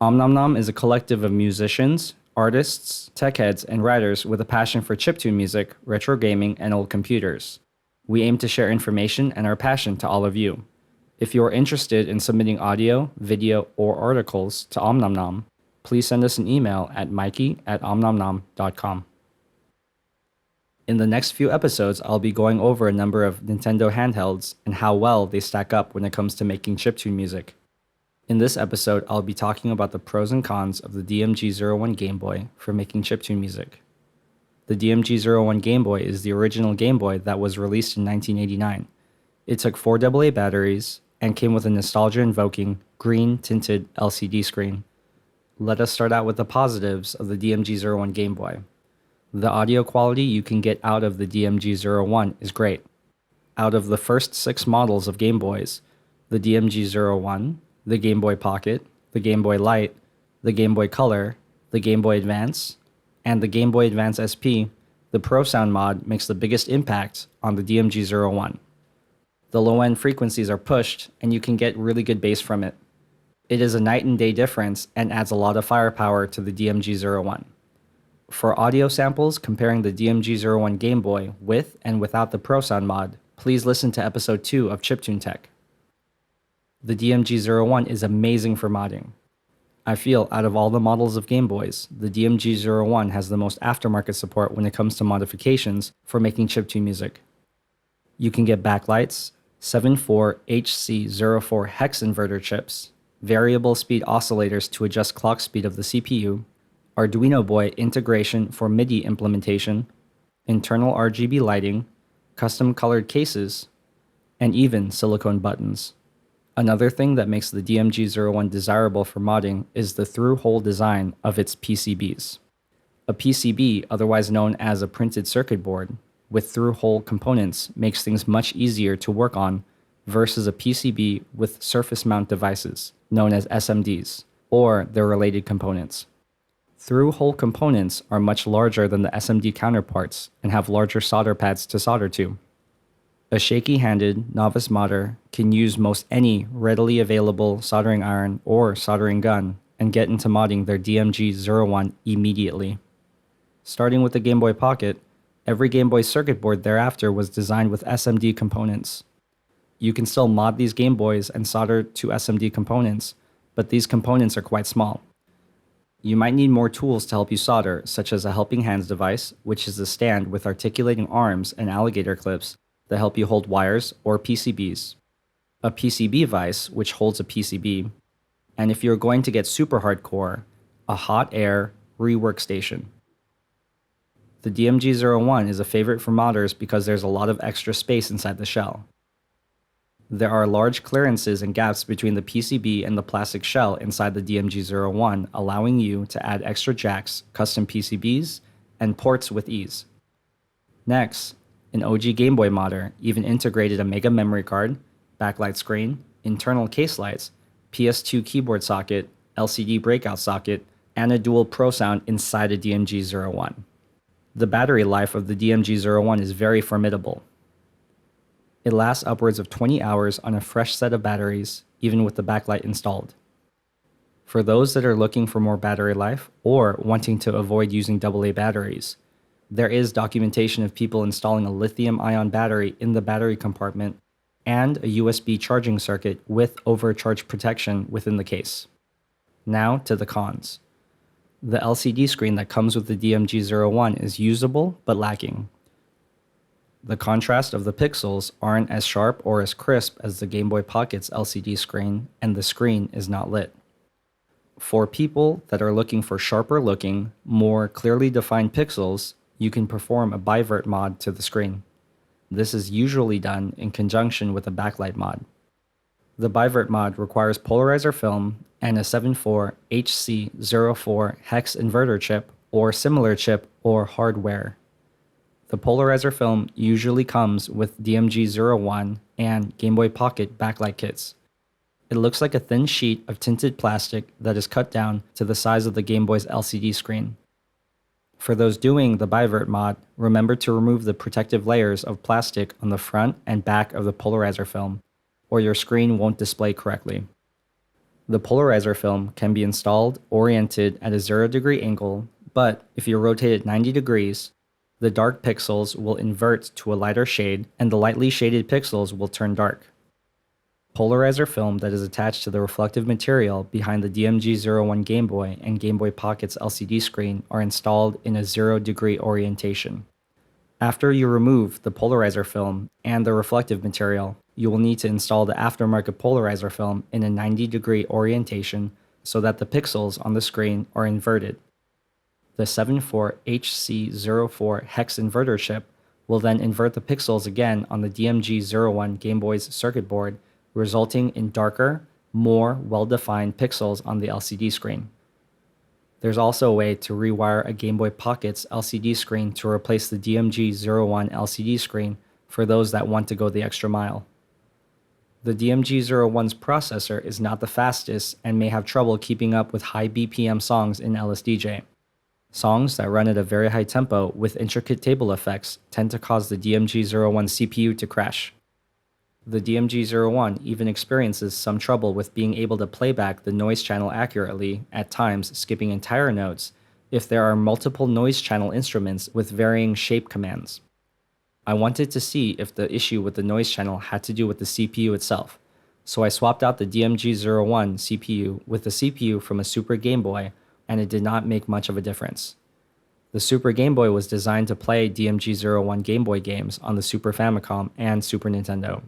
Omnomnom is a collective of musicians, artists, tech heads, and writers with a passion for chiptune music, retro gaming, and old computers. We aim to share information and our passion to all of you. If you are interested in submitting audio, video, or articles to Omnomnom, please send us an email at mikey@omnomnom.com. In the next few episodes, I'll be going over a number of Nintendo handhelds and how well they stack up when it comes to making chiptune music. In this episode, I'll be talking about the pros and cons of the DMG-01 Game Boy for making chiptune music. The DMG-01 Game Boy is the original Game Boy that was released in 1989. It took 4 AA batteries and came with a nostalgia-invoking, green-tinted LCD screen. Let us start out with the positives of the DMG-01 Game Boy. The audio quality you can get out of the DMG-01 is great. Out of the first 6 models of Game Boys, the DMG-01, the Game Boy Pocket, the Game Boy Light, the Game Boy Color, the Game Boy Advance, and the Game Boy Advance SP, the ProSound mod makes the biggest impact on the DMG-01. The low-end frequencies are pushed, and you can get really good bass from it. It is a night and day difference and adds a lot of firepower to the DMG-01. For audio samples comparing the DMG-01 Game Boy with and without the ProSound mod, please listen to episode 2 of Chiptune Tech. The DMG-01 is amazing for modding. I feel out of all the models of Game Boys, the DMG-01 has the most aftermarket support when it comes to modifications for making chiptune music. You can get backlights, 74HC04 hex inverter chips, variable speed oscillators to adjust clock speed of the CPU, Arduino Boy integration for MIDI implementation, internal RGB lighting, custom colored cases, and even silicone buttons. Another thing that makes the DMG-01 desirable for modding is the through-hole design of its PCBs. A PCB, otherwise known as a printed circuit board, with through-hole components makes things much easier to work on versus a PCB with surface mount devices, known as SMDs, or their related components. Through-hole components are much larger than the SMD counterparts and have larger solder pads to solder to. A shaky-handed novice modder can use most any readily available soldering iron or soldering gun and get into modding their DMG-01 immediately. Starting with the Game Boy Pocket, every Game Boy circuit board thereafter was designed with SMD components. You can still mod these Game Boys and solder to SMD components, but these components are quite small. You might need more tools to help you solder, such as a helping hands device, which is a stand with articulating arms and alligator clips that help you hold wires or PCBs, a PCB vise which holds a PCB, and if you're going to get super hardcore, a hot air rework station. The DMG-01 is a favorite for modders because there's a lot of extra space inside the shell. There are large clearances and gaps between the PCB and the plastic shell inside the DMG-01, allowing you to add extra jacks, custom PCBs, and ports with ease. Next, an OG Game Boy modder even integrated a mega memory card, backlight screen, internal case lights, PS2 keyboard socket, LCD breakout socket, and a dual ProSound inside a DMG-01. The battery life of the DMG-01 is very formidable. It lasts upwards of 20 hours on a fresh set of batteries, even with the backlight installed. For those that are looking for more battery life or wanting to avoid using AA batteries, there is documentation of people installing a lithium-ion battery in the battery compartment and a USB charging circuit with overcharge protection within the case. Now to the cons. The LCD screen that comes with the DMG-01 is usable but lacking. The contrast of the pixels aren't as sharp or as crisp as the Game Boy Pocket's LCD screen, and the screen is not lit. For people that are looking for sharper looking, more clearly defined pixels, you can perform a bivert mod to the screen. This is usually done in conjunction with a backlight mod. The bivert mod requires polarizer film and a 74HC04 hex inverter chip or similar chip or hardware. The polarizer film usually comes with DMG-01 and Game Boy Pocket backlight kits. It looks like a thin sheet of tinted plastic that is cut down to the size of the Game Boy's LCD screen. For those doing the bivert mod, remember to remove the protective layers of plastic on the front and back of the polarizer film, or your screen won't display correctly. The polarizer film can be installed oriented at a 0-degree angle, but if you rotate it 90 degrees, the dark pixels will invert to a lighter shade and the lightly shaded pixels will turn dark. Polarizer film that is attached to the reflective material behind the DMG-01 Game Boy and Game Boy Pocket's LCD screen are installed in a 0-degree orientation. After you remove the polarizer film and the reflective material, you will need to install the aftermarket polarizer film in a 90-degree orientation so that the pixels on the screen are inverted. The 74HC04 hex inverter chip will then invert the pixels again on the DMG-01 Game Boy's circuit board, resulting in darker, more well-defined pixels on the LCD screen. There's also a way to rewire a Game Boy Pocket's LCD screen to replace the DMG-01 LCD screen for those that want to go the extra mile. The DMG-01's processor is not the fastest and may have trouble keeping up with high BPM songs in LSDJ. Songs that run at a very high tempo with intricate table effects tend to cause the DMG-01 CPU to crash. The DMG-01 even experiences some trouble with being able to play back the noise channel accurately, at times skipping entire notes, if there are multiple noise channel instruments with varying shape commands. I wanted to see if the issue with the noise channel had to do with the CPU itself, so I swapped out the DMG-01 CPU with the CPU from a Super Game Boy, and it did not make much of a difference. The Super Game Boy was designed to play DMG-01 Game Boy games on the Super Famicom and Super Nintendo.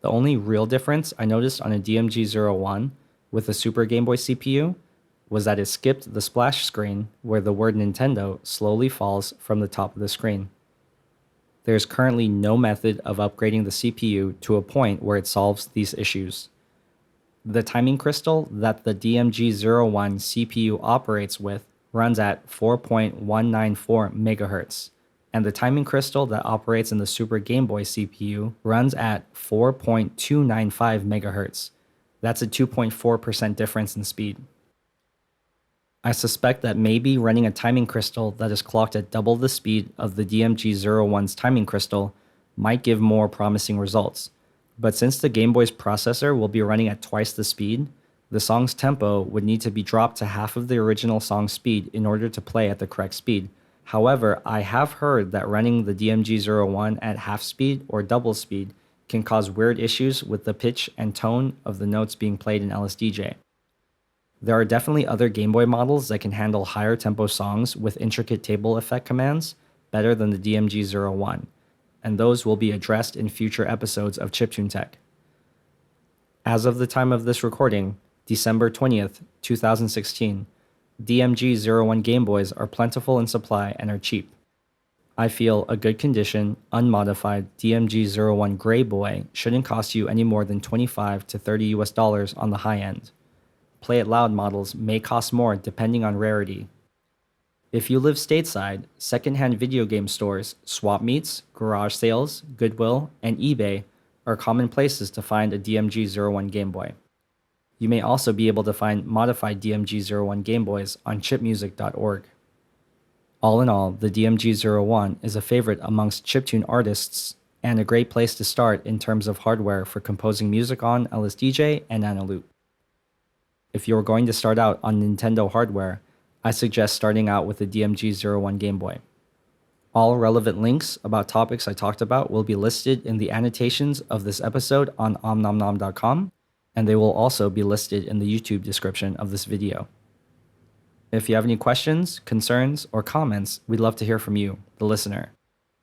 The only real difference I noticed on a DMG-01 with the Super Game Boy CPU was that it skipped the splash screen where the word Nintendo slowly falls from the top of the screen. There is currently no method of upgrading the CPU to a point where it solves these issues. The timing crystal that the DMG-01 CPU operates with runs at 4.194 MHz, and the timing crystal that operates in the Super Game Boy CPU runs at 4.295 MHz. That's a 2.4% difference in speed. I suspect that maybe running a timing crystal that is clocked at double the speed of the DMG-01's timing crystal might give more promising results. But since the Game Boy's processor will be running at twice the speed, the song's tempo would need to be dropped to half of the original song's speed in order to play at the correct speed. However, I have heard that running the DMG-01 at half speed or double speed can cause weird issues with the pitch and tone of the notes being played in LSDJ. There are definitely other Game Boy models that can handle higher tempo songs with intricate table effect commands better than the DMG-01, and those will be addressed in future episodes of Chiptune Tech. As of the time of this recording, December 20th, 2016, DMG-01 Game Boys are plentiful in supply and are cheap. I feel a good condition, unmodified DMG-01 Gray Boy shouldn't cost you any more than $25 to $30 on the high end. Play It Loud models may cost more depending on rarity. If you live stateside, secondhand video game stores, swap meets, garage sales, Goodwill, and eBay are common places to find a DMG-01 Game Boy. You may also be able to find modified DMG-01 Game Boys on chipmusic.org. All in all, the DMG-01 is a favorite amongst chiptune artists and a great place to start in terms of hardware for composing music on LSDJ and Analoop. If you're going to start out on Nintendo hardware, I suggest starting out with the DMG-01 Game Boy. All relevant links about topics I talked about will be listed in the annotations of this episode on omnomnom.com, and they will also be listed in the YouTube description of this video. If you have any questions, concerns, or comments, we'd love to hear from you, the listener.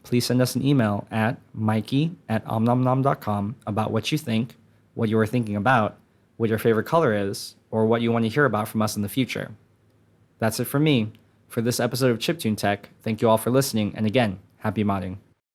Please send us an email at mikey@omnomnom.com about what you think, what you were thinking about, what your favorite color is, or what you want to hear about from us in the future. That's it for me. For this episode of Chiptune Tech, thank you all for listening, and again, happy modding.